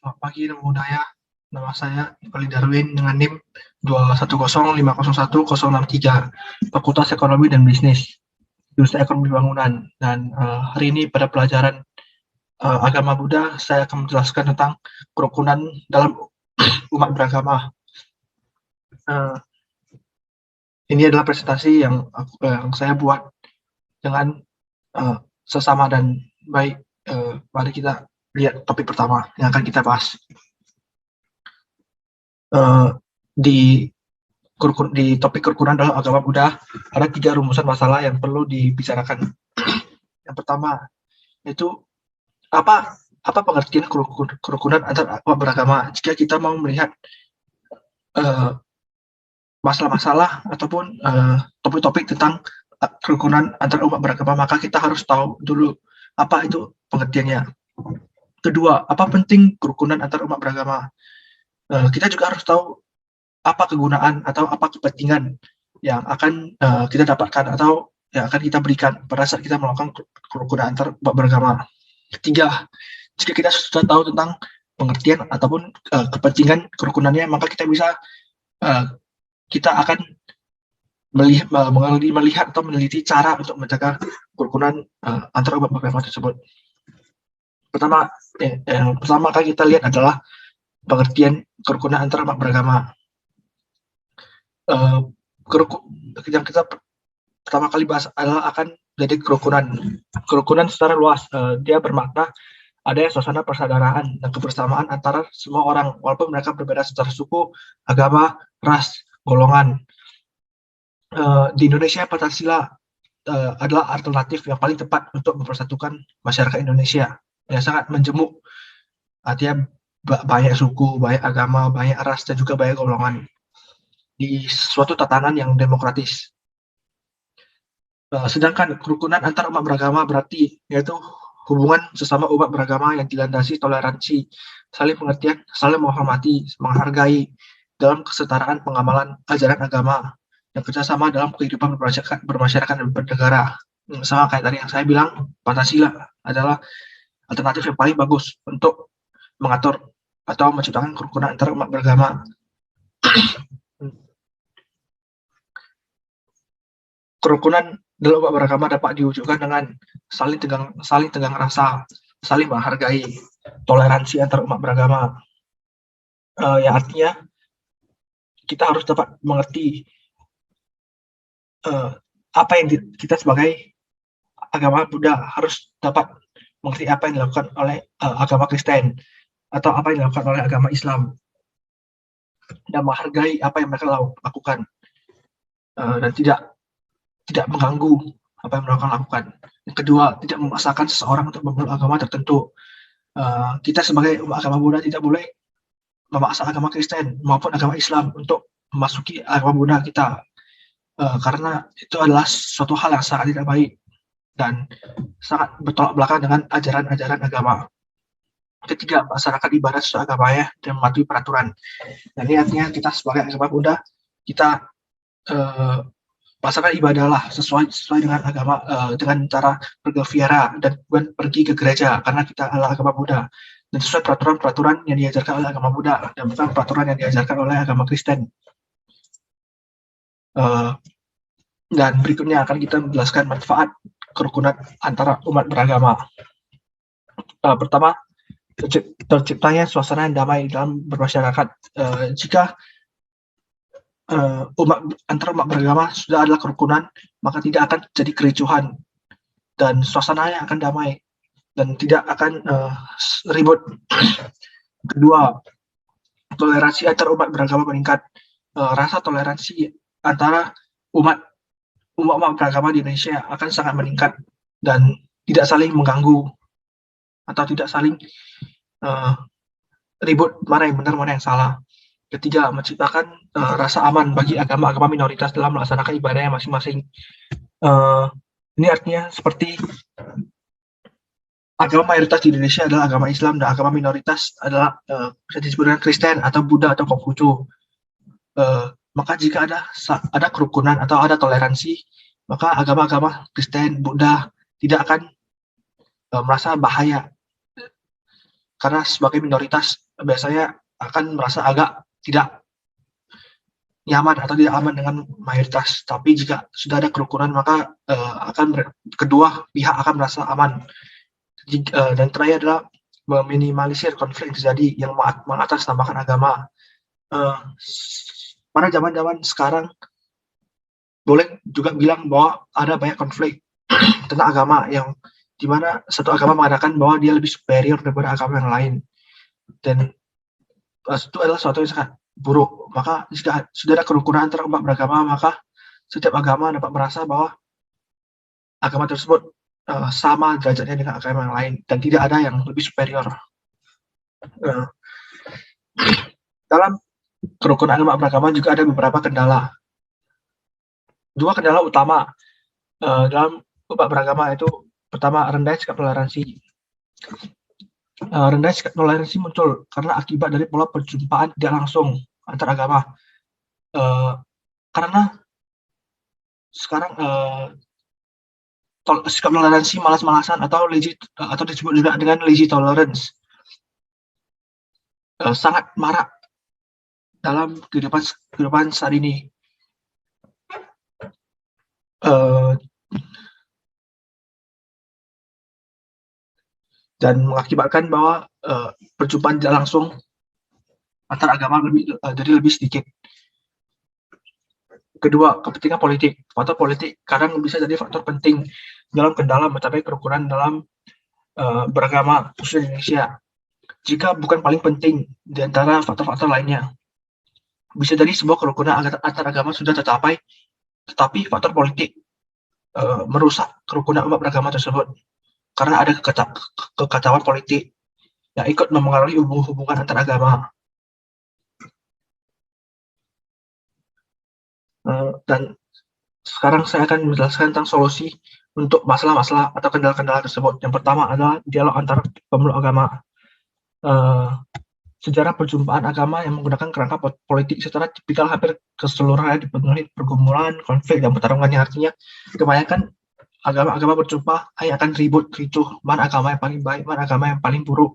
Selamat pagi, Namo Buddhaya. Nama saya Iqbal Darwin dengan NIM 210506163, Fakultas Ekonomi dan Bisnis, Jurusan Ekonomi Bangunan. Dan hari ini pada pelajaran Agama Buddha, saya akan menjelaskan tentang kerukunan dalam umat beragama. Ini adalah presentasi yang saya buat dengan sesama dan baik. Mari kita lihat topik pertama yang akan kita bahas. Di topik kerukunan dalam agama Buddha ada 3 rumusan masalah yang perlu dibicarakan. Yang pertama itu apa pengertian kerukunan antar umat beragama. Jika kita mau melihat masalah-masalah ataupun topik-topik tentang kerukunan antar umat beragama, maka kita harus tahu dulu apa itu pengertiannya. Kedua, apa penting kerukunan antar umat beragama. Kita juga harus tahu apa kegunaan atau apa kepentingan yang akan kita dapatkan atau yang akan kita berikan pada saat kita melakukan kerukunan antar umat beragama. Ketiga, jika kita sudah tahu tentang pengertian ataupun kepentingan kerukunannya, maka kita akan melihat atau meneliti cara untuk menjaga kerukunan antar umat beragama tersebut. Yang pertama kali kita lihat adalah pengertian kerukunan antar umat beragama. Yang kita pertama kali bahas adalah akan jadi kerukunan. Kerukunan secara luas, dia bermakna adanya suasana persaudaraan dan kebersamaan antara semua orang, walaupun mereka berbeda secara suku, agama, ras, golongan. Di Indonesia, Pancasila adalah alternatif yang paling tepat untuk mempersatukan masyarakat Indonesia yang sangat menjemuk, artinya banyak suku, banyak agama, banyak ras, dan juga banyak golongan di suatu tatanan yang demokratis. Sedangkan kerukunan antar umat beragama berarti yaitu hubungan sesama umat beragama yang dilandasi toleransi, saling pengertian, saling menghormati, menghargai dalam kesetaraan pengamalan ajaran agama, dan kerjasama dalam kehidupan bermasyarakat dan bernegara. Sama kayak tadi yang saya bilang, Pancasila adalah alternatif yang paling bagus untuk mengatur atau menciptakan kerukunan antar umat beragama. Kerukunan dalam umat beragama dapat diwujudkan dengan saling tegang rasa, saling menghargai, toleransi antar umat beragama. Yang artinya kita harus dapat mengerti apa yang kita sebagai agama Buddha harus dapat mengerti apa yang dilakukan oleh agama Kristen atau apa yang dilakukan oleh agama Islam, dan menghargai apa yang mereka lakukan, dan tidak mengganggu apa yang mereka lakukan. Yang kedua, tidak memaksakan seseorang untuk memeluk agama tertentu. Kita sebagai umat agama Buddha tidak boleh memaksa agama Kristen maupun agama Islam untuk memasuki agama Buddha kita, karena itu adalah suatu hal yang sangat tidak baik dan sangat bertolak belakang dengan ajaran-ajaran agama. Ketiga, masyarakat ibadah sesuai agamanya dan mematuhi peraturan. Dan ini artinya kita sebagai agama Buddha, kita melaksanakan ibadahlah sesuai dengan agama, dengan cara bergembira dan bukan pergi ke gereja karena kita adalah agama Buddha, dan sesuai peraturan-peraturan yang diajarkan oleh agama Buddha dan bukan peraturan yang diajarkan oleh agama Kristen. Dan berikutnya akan kita menjelaskan manfaat kerukunan antara umat beragama. Pertama, terciptanya suasana yang damai dalam bermasyarakat. Jika antara umat beragama sudah adalah kerukunan, maka tidak akan jadi kericuhan dan suasananya akan damai dan tidak akan ribut. Kedua, toleransi antar umat beragama meningkat. Rasa toleransi antara umat beragama di Indonesia akan sangat meningkat dan tidak saling mengganggu atau tidak saling ribut mana yang benar mana yang salah. Ketiga, menciptakan rasa aman bagi agama-agama minoritas dalam melaksanakan ibadahnya masing-masing. Ini artinya seperti agama mayoritas di Indonesia adalah agama Islam dan agama minoritas adalah bisa disebut dengan Kristen atau Buddha atau Konghucu. Maka jika ada kerukunan atau ada toleransi, maka agama-agama Kristen, Buddha tidak akan merasa bahaya karena sebagai minoritas biasanya akan merasa agak tidak nyaman atau tidak aman dengan mayoritas. Tapi jika sudah ada kerukunan maka kedua pihak akan merasa aman. Dan terakhir adalah meminimalisir konflik terjadi yang mengatasnamakan agama. Pada zaman-zaman sekarang boleh juga bilang bahwa ada banyak konflik tentang agama yang dimana satu agama mengatakan bahwa dia lebih superior daripada agama yang lain, dan itu adalah suatu yang sangat buruk. Maka jika sudah ada kerukunan antara umat beragama, maka setiap agama dapat merasa bahwa agama tersebut sama derajatnya dengan agama yang lain dan tidak ada yang lebih superior. Dalam kerukunan umat beragama juga ada beberapa kendala. Dua kendala utama dalam umat beragama itu, pertama, rendah sikap toleransi. Rendah sikap toleransi muncul karena akibat dari pola perjumpaan tidak langsung antar agama. Karena sekarang sikap toleransi malas-malasan atau disebut juga dengan lazy tolerance sangat marak dalam kehidupan saat ini. Dan mengakibatkan bahwa perjumpaan tidak langsung antar agama jadi lebih sedikit. Kedua, kepentingan politik. Faktor politik kadang bisa jadi faktor penting dalam kendala mencapai kerukunan dalam beragama khusus Indonesia. Jika bukan paling penting di antara faktor-faktor lainnya, bisa jadi sebuah kerukunan antar agama sudah tercapai, tetapi faktor politik merusak kerukunan umat beragama tersebut karena ada kekacauan politik yang ikut mempengaruhi hubungan antar agama. Dan sekarang saya akan menjelaskan tentang solusi untuk masalah-masalah atau kendala-kendala tersebut. Yang pertama adalah dialog antar pemeluk agama. Sejarah perjumpaan agama yang menggunakan kerangka politik secara tipikal hampir keseluruhannya dipenuhi pergumulan, konflik, dan pertarungan, yang artinya kebanyakan agama-agama berjumpa hanya akan ribut, ricuh, mana agama yang paling baik, mana agama yang paling buruk.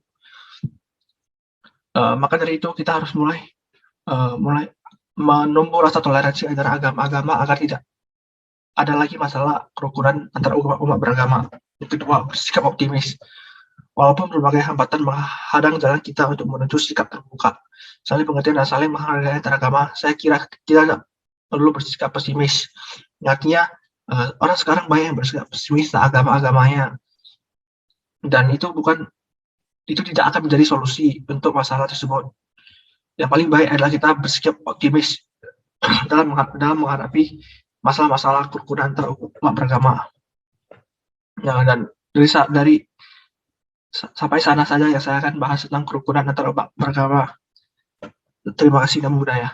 Maka dari itu kita harus mulai menumbuh rasa toleransi antara agama-agama agar tidak ada lagi masalah kerukunan antara umat beragama. Yang kedua, bersikap optimis. Walaupun berbagai hambatan menghadang jalan kita untuk menuju sikap terbuka, saling pengertian dan saling menghargai antar agama, saya kira kita tidak perlu bersikap pesimis. Artinya orang sekarang banyak yang bersikap pesimis tentang agama-agamanya, dan itu tidak akan menjadi solusi untuk masalah tersebut. Yang paling baik adalah kita bersikap optimis dalam menghadapi masalah-masalah kerukunan antar umat beragama. Dan dari sampai sana saja yang saya akan bahas tentang kerukunan antar umat beragama. Terima kasih, Namo Buddhaya.